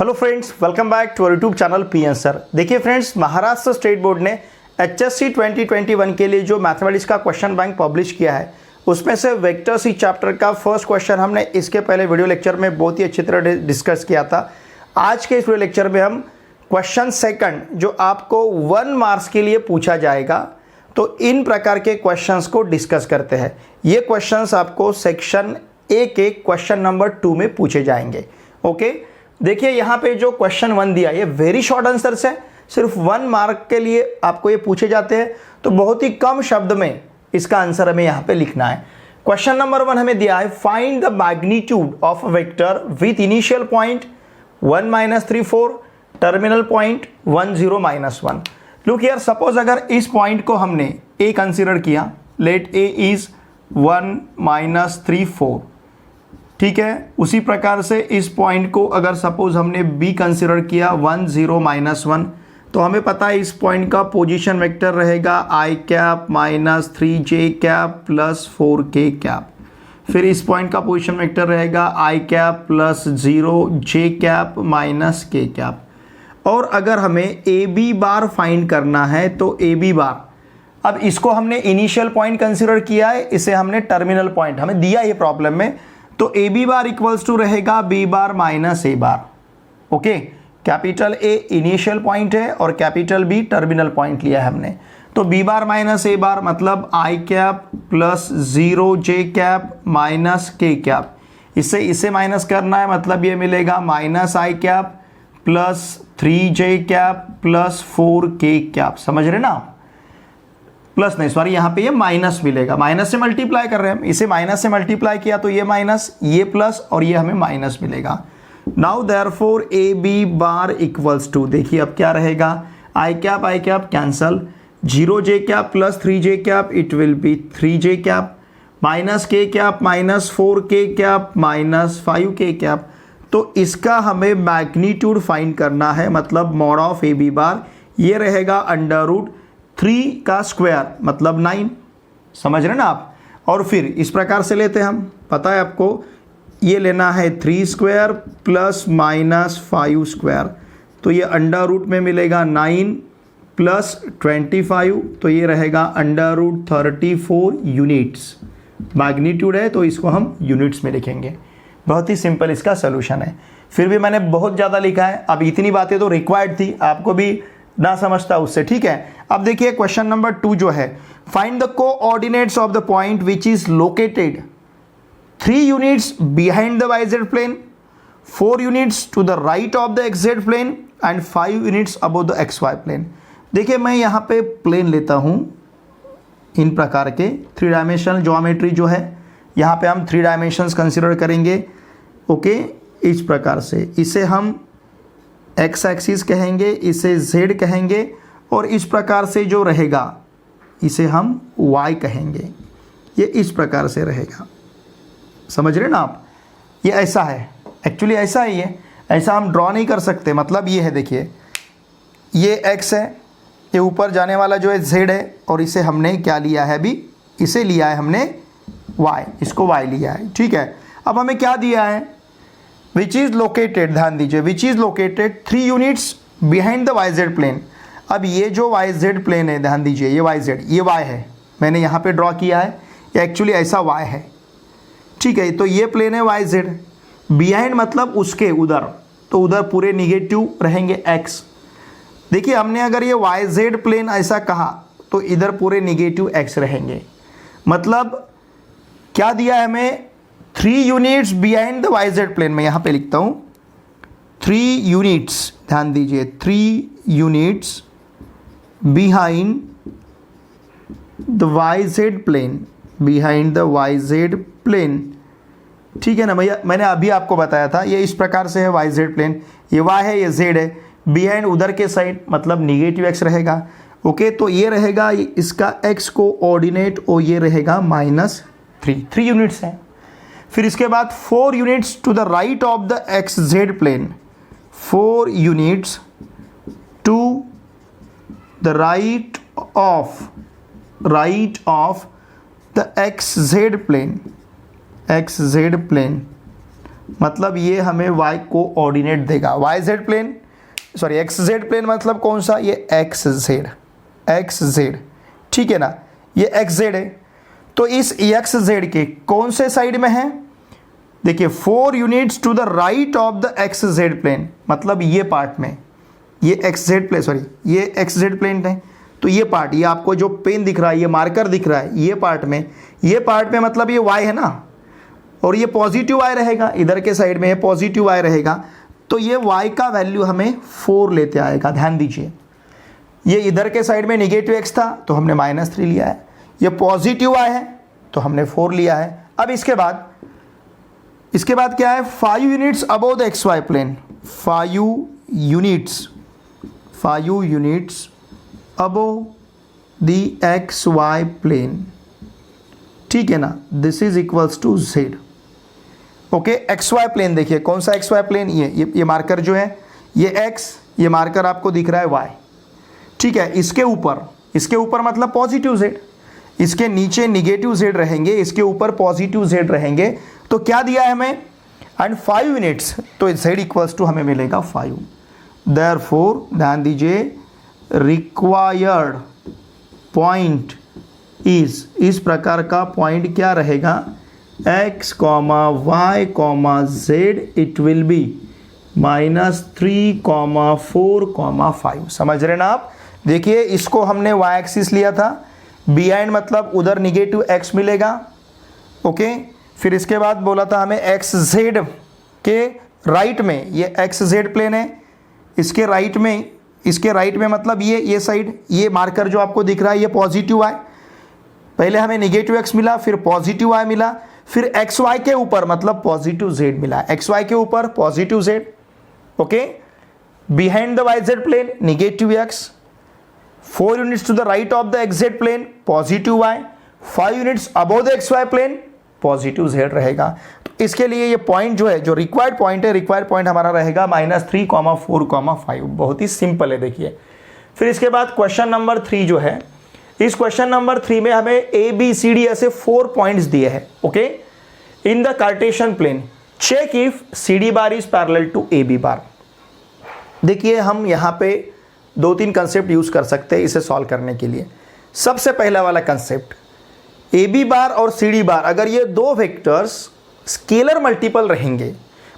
Hello friends, welcome back to our YouTube channel P answer. देखिए friends, Maharashtra state board ने HSC 2021 के लिए जो मैथमेटिक्स का क्वेश्चन बैंक पब्लिश किया है उसमें से वेक्टर सी चैप्टर का फर्स्ट क्वेश्चन हमने इसके पहले वीडियो लेक्चर में बहुत ही अच्छी तरह डिस्कस किया था। आज के इस वीडियो लेक्चर में हम क्वेश्चन सेकंड जो आपको 1 मार्क्स के लिए पूछा जाएगा, तो इन प्रकार के क्वेश्चंस को डिस्कस करते हैं। ये क्वेश्चंस आपको सेक्शन ए के क्वेश्चन नंबर 2 में पूछे जाएंगे। ओके, देखिए यहाँ पे जो क्वेश्चन 1 दिया ये वेरी शॉर्ट आंसर्स है, सिर्फ 1 मार्क के लिए आपको ये पूछे जाते हैं, तो बहुत ही कम शब्द में इसका आंसर हमें यहाँ पे लिखना है। क्वेश्चन नंबर 1 हमें दिया है, find the magnitude of vector with initial point 1 3 4 terminal point 1 0 -1। Look here, suppose अगर इस पॉइंट को हमने ए कंसीडर किया, लेट ए इज 1 3 4, ठीक है। उसी प्रकार से इस पॉइंट को अगर सपोज हमने बी कंसीडर किया 1 0 -1, तो हमें पता है इस पॉइंट का पोजीशन वेक्टर रहेगा i cap -3j cap +4k cap. फिर इस पॉइंट का पोजीशन वेक्टर रहेगा i cap +0j cap -k cap. और अगर हमें ए बी बार फाइंड करना है तो ए बी बार, अब इसको हमने इनिशियल पॉइंट कंसीडर किया है, इसे हमने टर्मिनल पॉइंट हमें दिया ये प्रॉब्लम में, तो A B bar equals to रहेगा B bar minus A bar. Okay, capital A initial point है और कैपिटल बी टर्मिनल पॉइंट लिया है हमने, तो B bar minus A bar मतलब I cap +0j cap -k cap. इससे इसे माइनस करना है, मतलब ये मिलेगा -i cap +3j cap +4k cap. समझ रहे ना आप? प्लस नहीं, सॉरी, यहाँ पे ये माइनस मिलेगा, माइनस से मल्टीप्लाई कर रहे हैं हम, इसे माइनस से मल्टीप्लाई किया तो ये माइनस, ये प्लस और ये हमें माइनस मिलेगा। Now therefore A B bar equals to, देखिए अब क्या रहेगा, I cap cancel, 0j cap +3j cap it will be 3j cap, -k cap -4k cap -5k cap. तो इसका हमें मैग्नीट्यूड फाइंड करना है, मतलब mod of A B bar ये रहेगा √3 का स्क्वायर मतलब 9। समझ रहे ना आप? और फिर इस प्रकार से लेते हैं हम, पता है आपको ये लेना है 3 स्क्वायर +-5 स्क्वायर, तो ये अंडर रूट में मिलेगा 9 + 25, तो ये रहेगा √34 यूनिट्स। मैग्नीट्यूड है तो इसको हम यूनिट्स में लिखेंगे। बहुत ही सिंपल इसका सोल्यूशन है। फिर भी मैंने बहुत ज़्यादा लिखा है, अब इतनी बातें तो रिक्वायर्ड थी, आपको भी ना समझता उससे, ठीक है। अब देखिए क्वेश्चन नंबर 2 जो है, find the coordinates of the point which is located 3 units behind the yz plane, 4 units to the right of the xz plane and 5 units above the xy plane. देखिए मैं यहाँ पे प्लेन लेता हूँ, इन प्रकार के 3 डायमेंशनल ज्योमेट्री जो है, यहाँ पे हम 3 डायमेंशंस कंसिडर करेंगे। ओके, इस प्रकार से इसे हम x एक्सिस कहेंगे, इसे z कहेंगे, और इस प्रकार से जो रहेगा इसे हम y कहेंगे। ये इस प्रकार से रहेगा, समझ रहे ना आप? ये ऐसा है, एक्चुअली ऐसा ही है, ऐसा हम ड्रॉ नहीं कर सकते। मतलब ये है, देखिए ये x है, ये ऊपर जाने वाला जो है z है, और इसे हमने क्या लिया है, अभी इसे लिया है हमने y, इसको y लिया है, ठीक है। अब हमें क्या दिया है, विच इज़ लोकेटेड, ध्यान दीजिए, which is located 3 units behind the yz plane. अब ये जो yz प्लेन है, ध्यान दीजिए, ये yz, ये y है, मैंने यहाँ पे ड्रॉ किया है, ये एक्चुअली ऐसा y है, ठीक है। तो ये प्लेन है yz, बिहाइंड मतलब उसके उधर, तो उधर पूरे निगेटिव रहेंगे x। देखिए हमने अगर ये yz प्लेन ऐसा कहा तो इधर पूरे निगेटिव x रहेंगे, मतलब क्या दिया है हमें, 3 units behind the yz plane. मैं यहाँ पे लिखता हूँ 3 यूनिट्स, ध्यान दीजिए, 3 units behind the yz plane, behind the yz plane, ठीक है ना भैया। मैंने अभी आपको बताया था ये इस प्रकार से है yz प्लेन, ये y है, ये z है, बिहाइंड उधर के साइड मतलब निगेटिव x रहेगा। ओके, तो ये रहेगा इसका x को ऑर्डिनेट, और ये रहेगा -3 यूनिट्स है। फिर इसके बाद 4 units to the right of the xz plane, 4 units to the right of the xz plane, मतलब ये हमें y कोऑर्डिनेट देगा, YZ plane, sorry XZ plane मतलब कौन सा, ये XZ, ठीक है ना, ये XZ है। तो इस XZ के कौन से साइड में है, देखिए 4 units to the right of the XZ plane, मतलब ये पार्ट में, ये XZ प्लेन, सॉरी ये XZ प्लेन है। तो ये पार्ट, ये आपको जो पेन दिख रहा है, ये मार्कर दिख रहा है, ये पार्ट में मतलब ये y है ना, और ये पॉजिटिव y रहेगा, इधर के साइड में ये पॉजिटिव y रहेगा। तो ये y का वैल्यू हमें 4 लेते आएगा। ध्यान दीजिए, ये इधर के साइड में नेगेटिव x था तो हमने -3 लिया है, ये पॉजिटिव y है तो हमने 4 लिया है। अब इसके बाद क्या है, 5 units above the XY plane, 5 units above the XY plane, ठीक है ना, this is equals to z। Okay, XY plane देखिए कौन सा XY प्लेन, ये मार्कर जो है ये x, ये मार्कर आपको दिख रहा है y, ठीक है। इसके ऊपर मतलब पॉजिटिव z, इसके नीचे निगेटिव z रहेंगे, इसके ऊपर पॉजिटिव z रहेंगे। तो क्या दिया है हमें, एंड 5 यूनिट्स, तो z इक्वल्स टू हमें मिलेगा 5। देयरफॉर ध्यान दीजिए, रिक्वायर्ड पॉइंट इज, इस प्रकार का पॉइंट क्या रहेगा, x, y, z, it will B -3, 4, 5। समझ रहे ना आप। देखिए इसको हमने y एक्सिस लिया था, बिहाइंड मतलब उधर निगेटिव x मिलेगा। ओके, फिर इसके बाद बोला था हमें XZ के राइट में, ये XZ प्लेन है, इसके राइट में मतलब ये साइड, ये मार्कर जो आपको दिख रहा है ये पॉजिटिव y, पहले हमें निगेटिव x मिला, फिर पॉजिटिव y मिला, फिर XY के ऊपर मतलब पॉजिटिव z मिला, XY के ऊपर positive z। Okay, behind the YZ plane negative x, 4 units to the right of the XZ plane positive y, 5 units above the XY plane positive z रहेगा। तो इसके लिए ये पॉइंट जो है, जो रिक्वायर्ड पॉइंट हमारा रहेगा -3, 4, 5। बहुत ही सिंपल है। देखिए फिर इसके बाद क्वेश्चन नंबर 3 जो है, इस क्वेश्चन नंबर 3 में हमें ABCD ऐसे 4 पॉइंट्स दिए हैं। Okay, in the Cartesian plane check if CD bar is parallel to AB bar. देखिए हम यहाँ पे 2-3 कंसेप्ट यूज कर सकते हैं इसे सॉल्व करने के लिए। सबसे पहला वाला कंसेप्ट, AB बार और CD बार अगर ये दो वेक्टर्स स्केलर मल्टीपल रहेंगे,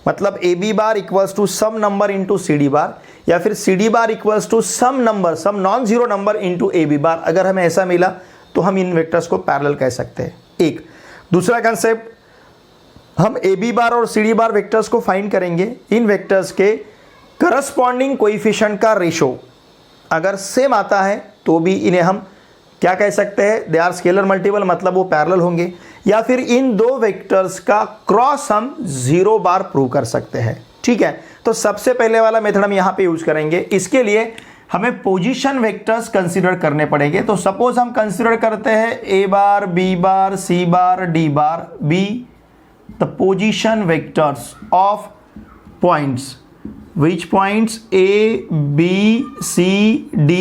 मतलब AB bar equals to some number into CD bar, या फिर CD bar equals to some non zero number into AB bar, अगर हमें ऐसा मिला तो हम इन वेक्टर्स को पैरेलल कह सकते हैं। एक दूसरा कंसेप्ट, हम AB बार और CD बार वेक्टर्स को फाइंड करेंगे, इन वेक्टर्स के करस्पॉन्डिंग कोएफिशिएंट का रेशो अगर सेम आता है तो भी इन्हें हम क्या कह सकते हैं, दे आर स्केलर मल्टीपल, मतलब वो पैरेलल होंगे। या फिर इन दो वेक्टर्स का क्रॉस हम 0 बार प्रूव कर सकते हैं। ठीक है, तो सबसे पहले वाला मेथड हम यहाँ पे यूज करेंगे। इसके लिए हमें पोजीशन वेक्टर्स कंसीडर करने पड़ेंगे। तो सपोज हम कंसीडर करते हैं A bar, B bar, C bar, D bar be the position vectors of points, which points A, B, C, D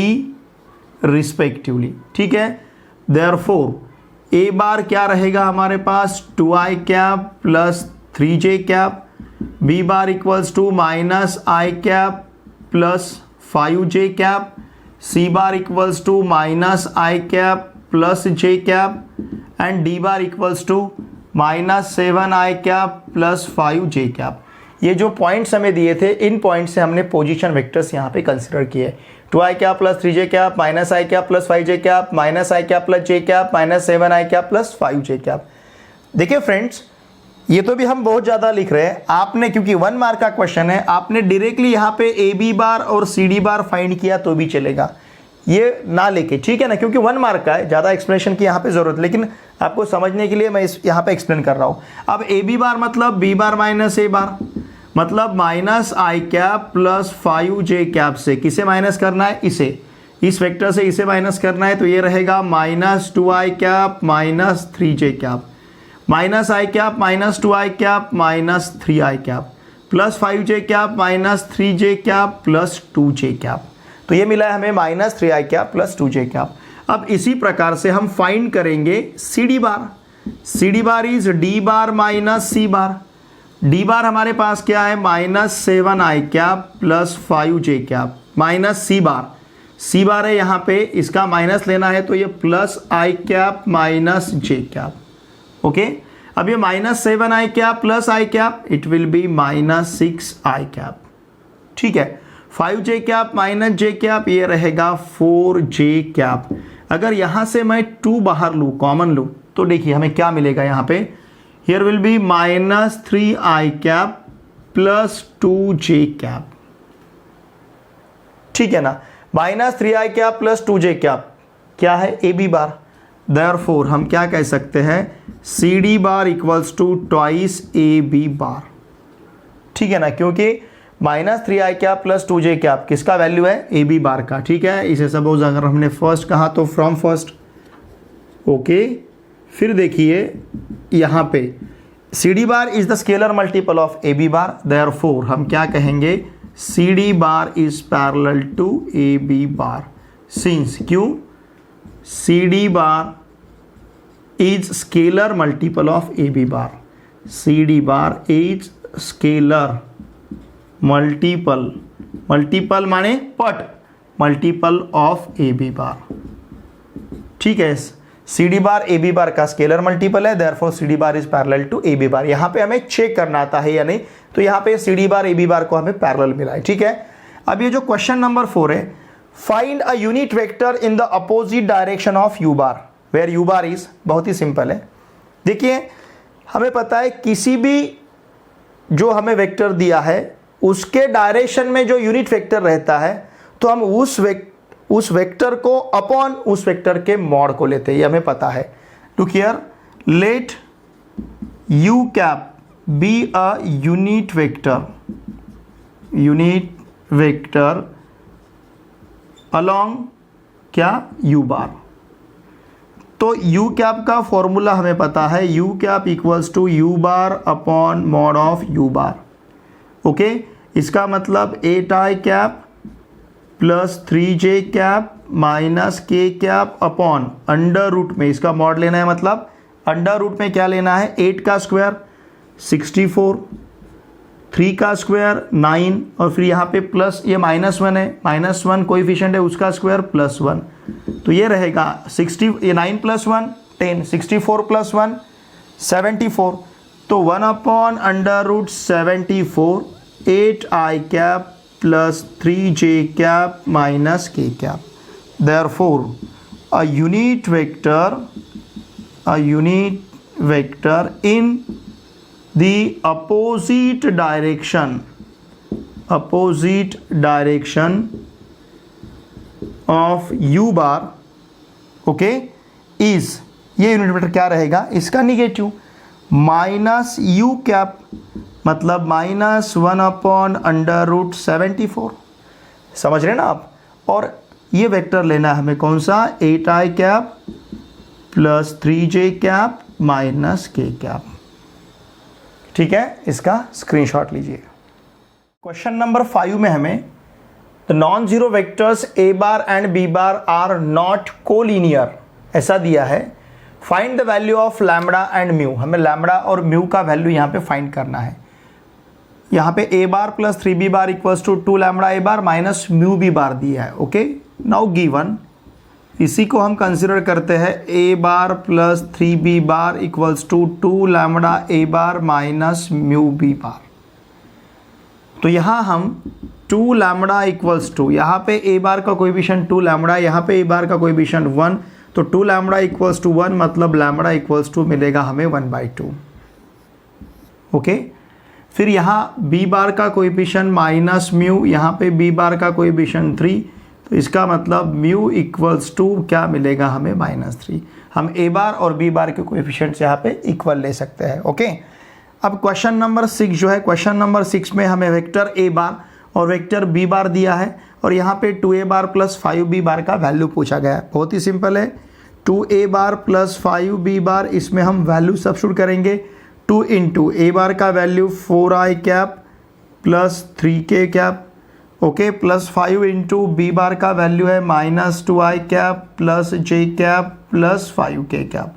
respectively. ठीक है, देयरफॉर A बार क्या रहेगा हमारे पास 2i cap plus 3j cap, B bar equals to -i cap plus 5j cap, C bar equals to -i cap plus j cap, and D bar equals to -7i cap plus 5j cap. ये जो points हमें दिए थे, इन point से हमने position vectors यहाँ पे consider किए। 2i cap plus 3j cap, -i cap plus 5j cap, -i cap plus j cap, -7i cap plus 5j cap. देखिए फ्रेंड्स, ये तो भी हम बहुत ज़्यादा लिख रहे हैं। आपने, क्योंकि 1 मार्क का क्वेश्चन है, आपने डायरेक्टली यहाँ पे AB बार और CD बार फाइंड किया तो भी चलेगा, ये ना लेके, ठीक है ना, क्योंकि 1 मार्क का है, ज़्यादा एक्सप्लेनेशन की यहाँ पे ज़रूरत, लेकिन आपको समझने के लिए मैं यहाँ पे एक्सप्लेन कर रहा हूँ। अब AB बार मतलब B बार माइनस A बार, मतलब -i cap plus 5j cap से किसे माइनस करना है, इसे, इस वेक्टर से इसे माइनस करना है, तो ये रहेगा -2i cap minus 3j cap, -i cap minus 2i cap minus 3i cap plus 5j cap minus 3j cap plus 2j cap. तो ये मिला है हमें -3i cap plus 2j cap. अब इसी प्रकार से हम फाइंड करेंगे CD bar. CD bar is D bar minus C bar, D बार हमारे पास क्या है, -7i प्लस 5j माइनस सी बार है यहाँ पे, इसका माइनस लेना है तो ये +i माइनस j। ओके, अब ये -7i plus i, it will B -6i। ठीक है, 5j माइनस j, ये रहेगा 4j। अगर यहाँ से मैं 2 बाहर लूँ, कॉमन लूँ, तो देखिए हमें क्या मिलेगा यहाँ पे, here will be -3i plus 2j। ठीक है ना, -3i प्लस 2j क्या है, ए बी बार। देयरफॉर हम क्या कह सकते हैं, C D bar equals to twice A B bar. ठीक है ना, क्योंकि -3i प्लस 2j किसका वैल्यू है, ए बी बार का। ठीक है, इसे सपोज अगर हमने फर्स्ट कहा तो फ्रॉम फर्स्ट। ओके, फिर देखिए यहाँ पे C D bar is the scalar multiple of A B bar. Therefore हम क्या कहेंगे, C D bar is parallel to A B bar. Since, क्यों, C D bar is scalar multiple of A B bar. C D bar is scalar multiple माने पट, multiple of A B bar. ठीक है, C D bar A B bar का scalar multiple है, therefore C D bar is parallel to A B bar. यहाँ पे हमें check करना आता है या नहीं, तो यहाँ पे C D bar A B बार को हमें पैरेलल मिला है। ठीक है, अब ये जो क्वेश्चन नंबर 4 है, find a unit vector in the opposite direction of u bar where u bar is, बहुत ही सिंपल है। देखिए हमें पता है किसी भी जो हमें वेक्टर दिया है उसके डायरेक्शन में जो यूनिट वेक्टर रहता है, तो हम उस वेक्टर को अपॉन उस वेक्टर के मॉड को लेते हैं, ये हमें पता है। Look here, let u be a unit vector along क्या, यू बार। तो यू का फॉर्मूला हमें पता है, u equals to u bar upon mod of u bar. Okay, इसका मतलब 8i plus 3j minus k upon under root में, इसका मॉड लेना है, मतलब अंडर रूट में क्या लेना है, 8 का स्क्वायर 64, 3 का स्क्वायर 9, और फिर यहाँ पे प्लस ये -1 है, -1 कोएफिशिएंट है, उसका स्क्वायर +1, तो ये रहेगा 60, ये 9 + 1 10, 64 + 1 74, तो 1 upon under root 74, 8i plus 3j minus k। Therefore a unit vector in the opposite direction of u bar, okay, is, ये यूनिट वेक्टर क्या रहेगा, इसका निगेटिव -u मतलब -1 अपॉन अंडर रूट 74। समझ रहे ना आप, और ये वेक्टर लेना है हमें कौन सा, 8i plus 3j minus k। ठीक है, इसका स्क्रीनशॉट लीजिए। क्वेश्चन नंबर 5 में हमें the non zero vectors a bar and b bar are not collinear ऐसा दिया है। Find the value of lambda and mu, हमें लैम्बडा और म्यू का वैल्यू यहाँ पे फाइंड करना है। यहाँ पे a bar plus 3b bar equals to 2 lambda a bar minus mu b bar दिया है। ओके, नाउ गिवन, इसी को हम कंसिडर करते हैं a bar plus 3b bar equals to 2 lambda a bar minus mu b bar. तो यहाँ हम 2 लैम्बडा इक्वल्स टू, यहाँ पे a बार का कोएफिशिएंट 2 लैम्बडा, यहाँ पे a बार का कोएफिशिएंट 1, तो 2 लैम्बडा इक्वल्स टू 1 मतलब लैम्बडा इक्वल्स टू मिलेगा हमें 1/2। ओके, फिर यहाँ b बार का कोएफिशिएंट माइनस म्यू, यहाँ पे b बार का कोएफिशिएंट 3, तो इसका मतलब म्यू इक्वल्स टू क्या मिलेगा हमें, -3। हम a बार और b बार के कोएफिशिएंट्स यहाँ पे इक्वल ले सकते हैं। ओके, अब क्वेश्चन नंबर 6 जो है, क्वेश्चन नंबर 6 में हमें वेक्टर a बार और वेक्टर b बार दिया है, और यहाँ पे 2a बार प्लस 5b बार का वैल्यू पूछा गया है। बहुत ही सिंपल है, 2a बार प्लस 5b बार, इसमें हम वैल्यू सब्स्टिट्यूट करेंगे। 2 इंटू a बार का value 4i plus 3k, okay, plus 5 into b बार का वैल्यू है -2i plus j plus 5k।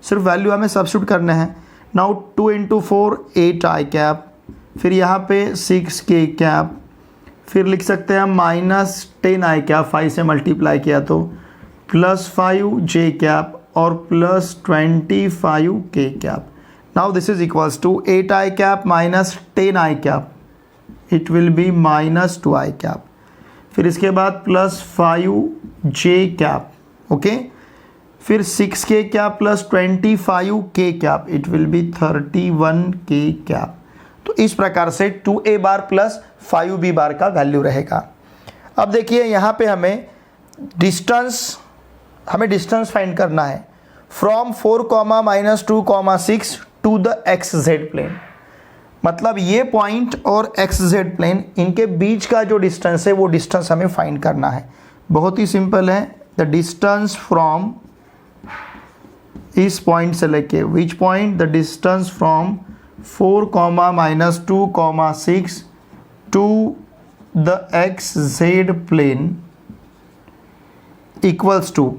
सिर्फ वैल्यू हमें सब्स्टिट्यूट करने हैं। नाउ 2 इंटू 4 8i फिर यहाँ पे 6k कैप, फिर लिख सकते हैं -10i कैप, 5 से मल्टीप्लाई किया तो +5j कैप और +25k cap. Now this is equals to 8i cap minus 10i cap. It will be -2i cap. फिर इसके बाद +5j कैप, ओके. फिर 6k cap plus 25k cap, it will B 31k cap. तो इस प्रकार से 2a बार plus 5b बार का value रहेगा. अब देखिए यहाँ पे हमें डिस्टेंस फाइंड करना है from 4, -2, 6 to the XZ plane. मतलब ये पॉइंट और XZ प्लेन, इनके बीच का जो डिस्टेंस है वो डिस्टेंस हमें फाइंड करना है. बहुत ही सिंपल है. द डिस्टेंस फ्रॉम इस पॉइंट से लेके which point, the distance from 4, -2, 6 to the XZ plane equals to,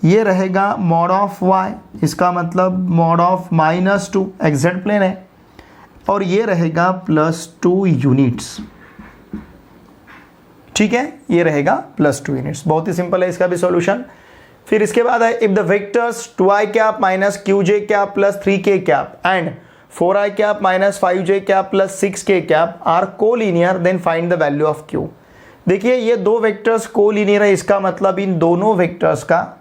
ये रहेगा मॉड ऑफ y, इसका मतलब मॉड ऑफ -2, XZ प्लेन है, और ये रहेगा +2 यूनिट्स. ठीक है, ये रहेगा +2 यूनिट्स. बहुत ही सिंपल है इसका भी सॉल्यूशन. फिर इसके बाद है if the vectors 2i cap minus qj cap plus 3k cap and 4i cap minus 5j cap plus 6k cap are collinear then find the value of q. देखिए ये दो वेक्टर्स कोलिनियर है, इसका मतलब इन दोनों वेक्टर्स का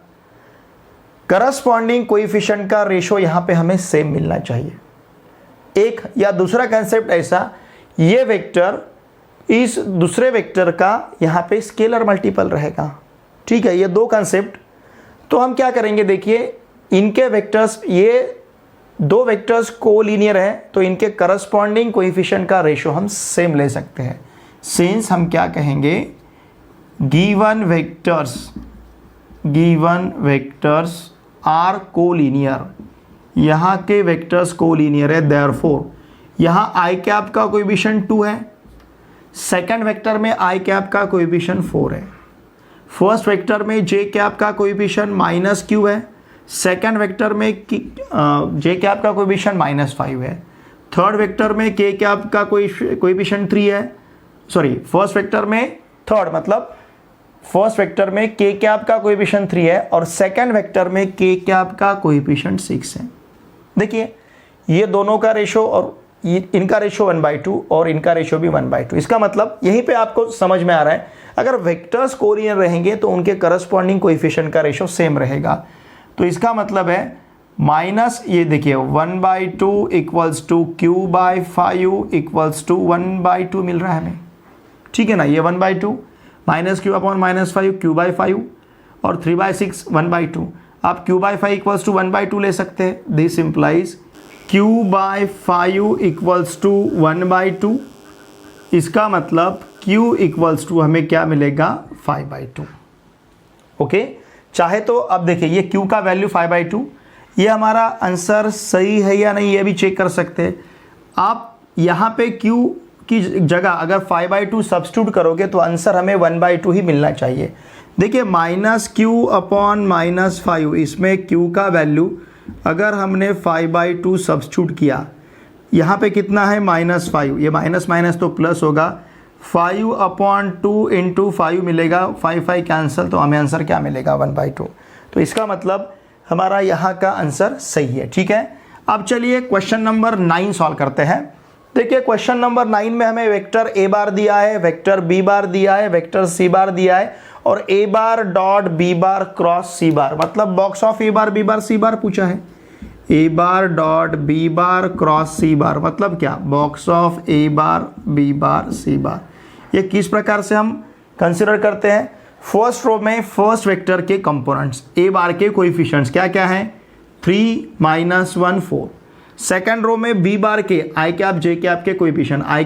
corresponding coefficient का ratio यहाँ पे हमें सेम मिलना चाहिए. एक या दूसरा कंसेप्ट ऐसा, ये वेक्टर इस दूसरे वेक्टर का यहाँ पे स्केलर मल्टीपल रहेगा. ठीक है, ये दो कंसेप्ट. तो हम क्या करेंगे, देखिए इनके वेक्टर्स, ये दो वेक्टर्स कोलिनियर है तो इनके करस्पॉन्डिंग कोएफिशिएंट का रेशो हम सेम ले सकते हैं. सिंस हम क्या कहेंगे, गिवन वेक्टर्स आर कोलिनियर, यहाँ के वेक्टर्स कोलिनियर है, देयरफॉर यहाँ i कैप का कोएफिशिएंट 2 है, सेकंड वेक्टर में i कैप का कोएफिशिएंट 4 है, फर्स्ट वेक्टर में j कैप का कोएफिशिएंट -q है, सेकंड वेक्टर में j कैप का कोएफिशिएंट -5 है, थर्ड वेक्टर में k कैप का कोएफिशिएंट 3 है. सॉरी, फर्स्ट वेक्टर में थर्ड मतलब फर्स्ट वेक्टर में k कैप का कोएफिशिएंट 3 है और सेकंड वेक्टर में k कैप का कोएफिशिएंट 6 है. देखिए ये दोनों का रेशो और इनका रेशो 1/2 और इनका रेशो भी 1/2. इसका मतलब यहीं पे आपको समझ में आ रहा है, अगर वेक्टर्स कोलिनियर रहेंगे तो उनके करस्पॉन्डिंग कोएफिशिएंट का रेशो सेम रहेगा. तो इसका मतलब है माइनस, ये देखिए 1/2 equals to q/5 equals to 1/2 मिल रहा है हमें. ठीक है ना, ये 1/2 -q/-5 q/5 और 3/6 1/2. आप q/5 इक्वल्स टू 1/2 ले सकते हैं. This implies q/5 equals to 1/2. इसका मतलब q इक्वल्स टू हमें क्या मिलेगा, 5/2. ओके, चाहे तो अब देखिए ये q का वैल्यू 5/2, ये हमारा आंसर सही है या नहीं ये भी चेक कर सकते हैं आप. यहाँ पे q की जगह अगर 5/2 सब्स्टिट्यूट करोगे तो आंसर हमें 1/2 ही मिलना चाहिए. देखिए -q/-5, इसमें q का वैल्यू अगर हमने 5/2 सब्स्टिट्यूट किया, यहाँ पे कितना है -5, ये माइनस तो प्लस होगा, 5/2 इंटू 5 मिलेगा, 5 कैंसिल, तो हमें आंसर क्या मिलेगा 1/2. तो इसका मतलब हमारा यहाँ का आंसर सही है. ठीक है, अब चलिए क्वेश्चन नंबर 9 सॉल्व करते हैं. देखिए क्वेश्चन नंबर 9 में हमें वेक्टर a बार दिया है, वेक्टर b बार दिया है, वेक्टर c बार दिया है और a bar dot b bar cross c बार, मतलब box of a bar b bar c बार पूछा है. a bar dot b bar cross c बार मतलब क्या, box of a bar b bar c बार. ये किस प्रकार से हम कंसिडर करते हैं, फर्स्ट रो में फर्स्ट वेक्टर के कंपोनेंट्स a बार के कोएफिशिएंट्स क्या क्या हैं, 3, -1, 4. सेकंड रो में b बार के i कैप j कैप के कोएफिशिएंट, i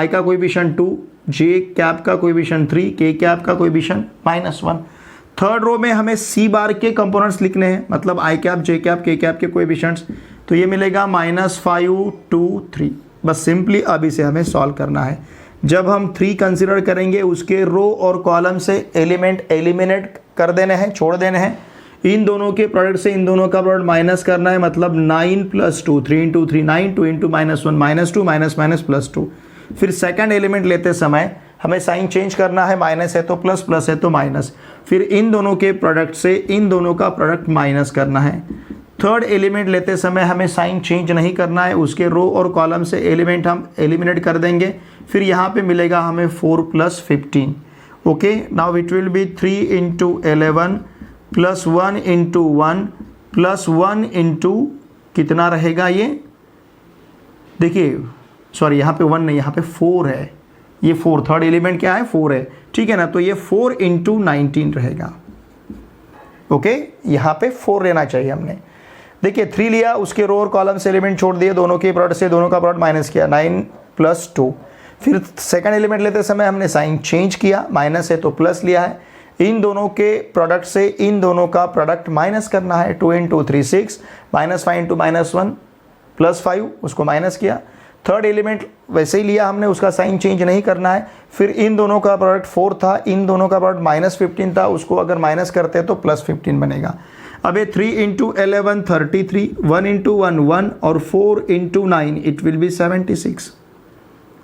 का कोएफिशिएंट 2, j कैप का कोएफिशिएंट 3, k कैप का कोएफिशिएंट -1. थर्ड रो में हमें c बार के कंपोनेंट्स लिखने हैं, मतलब i cap j cap k cap के कोएफिशिएंट्स, तो ये मिलेगा -5, 2, 3. बस सिंपली अब इसे हमें सॉल्व करना है. जब हम 3 कंसिडर करेंगे उसके रो और कॉलम से एलिमेंट एलिमिनेट कर देने हैं, छोड़ देने हैं. इन दोनों के प्रोडक्ट से इन दोनों का प्रोडक्ट माइनस करना है, मतलब 9 + 2, 3 × 3 9, 2 × -1 -2 माइनस +2। फिर सेकंड एलिमेंट लेते समय हमें साइन चेंज करना है, माइनस है तो प्लस, प्लस है तो माइनस। फिर इन दोनों के प्रोडक्ट से इन दोनों का प्रोडक्ट माइनस करना है। थर्ड एलिमेंट लेते समय हमें साइन चेंज नहीं करना है, उसके रो और कॉलम से एलिमेंट हम एलिमिनेट कर देंगे। फिर यहाँ पे मिलेगा हमें 4 + 15। Okay, now it will B 3 × 11 + 1 × 1 + 1 × कितना रहेगा ये, देखिए सॉरी यहाँ पे 1 नहीं, यहाँ पे 4 है, ये 4 थर्ड एलिमेंट क्या है 4 है, ठीक है ना। तो ये 4 × 19 रहेगा। ओके, यहाँ पे 4 लेना चाहिए हमने। देखिए 3 लिया, उसके रो और कॉलम से एलिमेंट छोड़ दिए, दोनों के प्रोडक्ट से दोनों का प्रोडक्ट माइनस किया, 9 + 2। फिर सेकंड एलिमेंट लेते समय हमने साइन चेंज किया, माइनस है तो प्लस लिया है। इन दोनों के प्रोडक्ट से इन दोनों का प्रोडक्ट माइनस करना है, 2 × 3 6 -5 × -1 +5, उसको माइनस किया। थर्ड एलिमेंट वैसे ही लिया हमने, उसका साइन चेंज नहीं करना है। फिर इन दोनों का प्रोडक्ट 4 था, इन दोनों का प्रोडक्ट -15 था, उसको अगर माइनस करते तो +15 बनेगा। अब ये 3 × 11 33, 1 × 1 1 और 4 × 9 इट विल बी 76।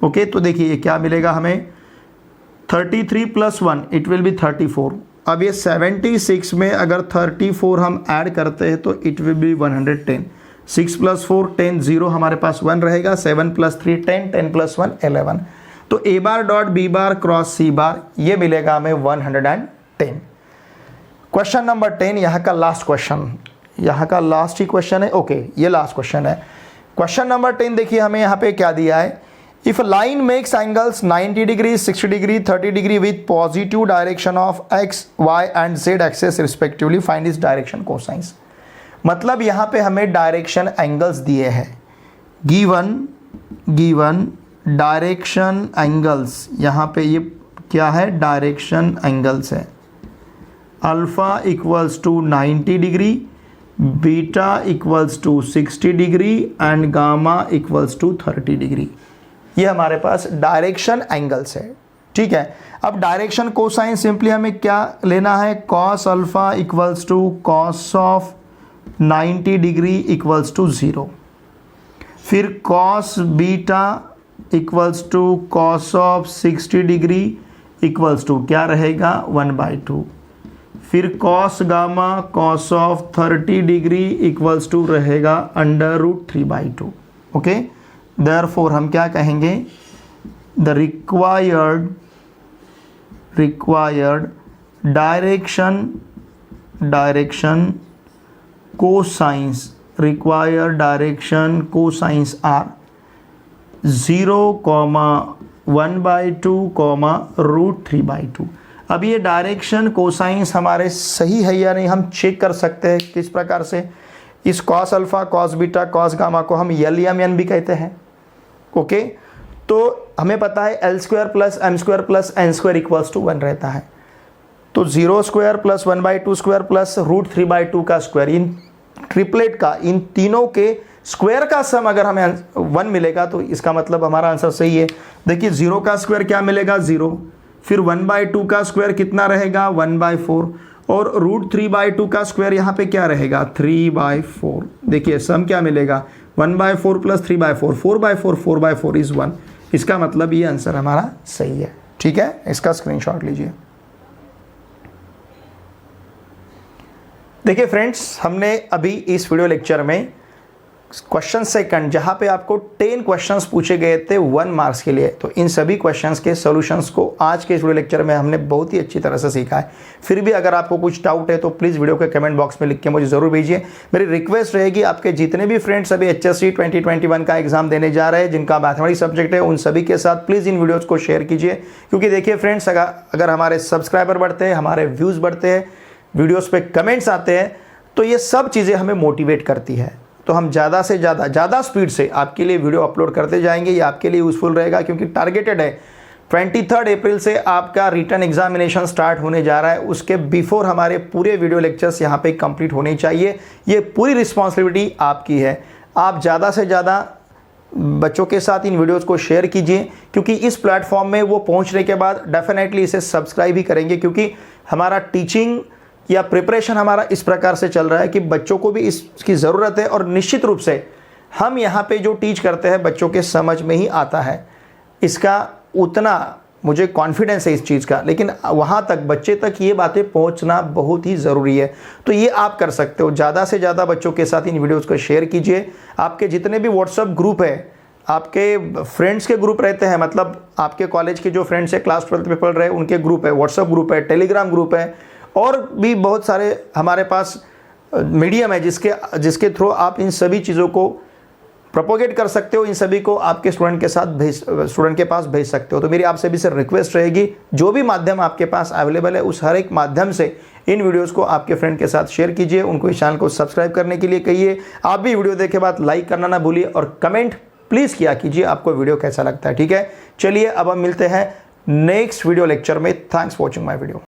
ओके, तो देखिए ये क्या मिलेगा हमें, 33 + 1 इट विल बी 34। अब ये 76 में अगर 34 हम ऐड करते हैं तो इट विल बी 110। 6 + 4 10, 0 हमारे पास 1 रहेगा, 7 + 3 10, 10 + 1 11। तो A bar dot B bar cross C बार ये मिलेगा हमें 110। क्वेश्चन नंबर 10 यहाँ का लास्ट क्वेश्चन, यहाँ का लास्ट ही क्वेश्चन है। ओके, ये लास्ट क्वेश्चन है। क्वेश्चन नंबर 10 देखिए हमें यहाँ पे क्या दिया है, if line makes angles 90 degree 60 degree 30 degree with positive direction of x y and z axes respectively, find इस डायरेक्शन कोसाइंस। मतलब यहाँ पे हमें डायरेक्शन एंगल्स दिए हैं, गिवन डायरेक्शन एंगल्स, यहाँ पे ये क्या है डायरेक्शन एंगल्स है, alpha = 90 degree, beta = 60 degree and gamma = 30 degree. ये हमारे पास डायरेक्शन एंगल्स है, ठीक है। अब डायरेक्शन कोसाइन सिंपली हमें क्या लेना है, cos alpha = cos of 90 degree = 0। फिर cos beta = cos of 60 degree = क्या रहेगा 1/2। फिर cos gamma cos of 30 degree = रहेगा √3/2। ओके, देयरफॉर हम क्या कहेंगे, the required direction cosines are 0, 1/2, √3/2। अब ये डायरेक्शन कोसाइंस हमारे सही है या नहीं हम चेक कर सकते हैं किस प्रकार से, इस cos alpha cos beta cos gamma को हम यल या एन भी कहते हैं। ओके, तो हमें पता है L² + M² + N² = 1 रहता है, तो 0² + 1/2² + √3/2 का स्क्वायर, इन ट्रिपलेट का, इन तीनों के स्क्वायर का सम अगर हमें 1 मिलेगा तो इसका मतलब हमारा आंसर सही है। देखिए 0 का स्क्वायर क्या मिलेगा 0, फिर 1/2 का स्क्वायर कितना रहेगा 1/4 और √3/2 का स्क्वायर यहाँ पे क्या रहेगा 3/4। देखिए सम क्या मिलेगा 1/4 + 3/4, 4/4, 4/4 = 1। इसका मतलब ये आंसर हमारा सही है, ठीक है। इसका स्क्रीनशॉट लीजिए। देखिए फ्रेंड्स, हमने अभी इस वीडियो लेक्चर में क्वेश्चन सेकंड, जहां पे आपको 10 क्वेश्चंस पूछे गए थे 1 मार्क्स के लिए, तो इन सभी क्वेश्चंस के सॉल्यूशंस को आज के इस वीडियो लेक्चर में हमने बहुत ही अच्छी तरह से सीखा है। फिर भी अगर आपको कुछ डाउट है तो प्लीज़ वीडियो के कमेंट बॉक्स में लिख के मुझे ज़रूर भेजिए। मेरी रिक्वेस्ट रहेगी आपके जितने भी फ्रेंड्स अभी HSC 2021 का एग्जाम देने जा रहे हैं, जिनका मैथमेटिक्स सब्जेक्ट है, उन सभी के साथ प्लीज़ इन वीडियोज़ को शेयर कीजिए, क्योंकि देखिए फ्रेंड्स, अगर हमारे सब्सक्राइबर बढ़ते हैं, हमारे व्यूज़ बढ़ते हैं, वीडियोज़ पर कमेंट्स आते हैं, तो ये सब चीज़ें हमें मोटिवेट करती है। तो हम ज़्यादा से ज़्यादा स्पीड से आपके लिए वीडियो अपलोड करते जाएंगे। ये आपके लिए यूज़फुल रहेगा, क्योंकि टारगेटेड है 23 अप्रैल से आपका रिटन एग्जामिनेशन स्टार्ट होने जा रहा है। उसके बिफोर हमारे पूरे वीडियो लेक्चर्स यहाँ पे कंप्लीट होने चाहिए। ये पूरी रिस्पॉन्सिबिलिटी आपकी है। आप ज़्यादा से ज़्यादा बच्चों के साथ इन वीडियोज़ को शेयर कीजिए, क्योंकि इस प्लेटफॉर्म में वो पहुँचने के बाद डेफिनेटली इसे सब्सक्राइब ही करेंगे, क्योंकि हमारा टीचिंग या प्रिपरेशन हमारा इस प्रकार से चल रहा है कि बच्चों को भी इसकी ज़रूरत है, और निश्चित रूप से हम यहाँ पे जो टीच करते हैं बच्चों के समझ में ही आता है, इसका उतना मुझे कॉन्फिडेंस है इस चीज़ का, लेकिन वहाँ तक बच्चे तक ये बातें पहुँचना बहुत ही ज़रूरी है। तो ये आप कर सकते हो, ज़्यादा से ज़्यादा बच्चों के साथ इन वीडियोज़ को शेयर कीजिए। आपके जितने भी व्हाट्सअप ग्रुप है, आपके फ्रेंड्स के ग्रुप रहते हैं, मतलब आपके कॉलेज के जो फ्रेंड्स है, क्लास 12th में पढ़ रहे हैं, उनके ग्रुप है, व्हाट्सअप ग्रुप है, टेलीग्राम ग्रुप है, और भी बहुत सारे हमारे पास मीडियम है जिसके थ्रू आप इन सभी चीज़ों को प्रोपोगेट कर सकते हो, इन सभी को आपके स्टूडेंट के पास भेज सकते हो। तो मेरी आप सभी से रिक्वेस्ट रहेगी, जो भी माध्यम आपके पास अवेलेबल है उस हर एक माध्यम से इन वीडियोस को आपके फ्रेंड के साथ शेयर कीजिए, उनको इस चैनल को सब्सक्राइब करने के लिए कहिए। आप भी वीडियो देखे बाद लाइक करना ना भूलिए, और कमेंट प्लीज़ किया कीजिए आपको वीडियो कैसा लगता है। ठीक है, चलिए अब हम मिलते हैं नेक्स्ट वीडियो लेक्चर में। Thanks for watching my video.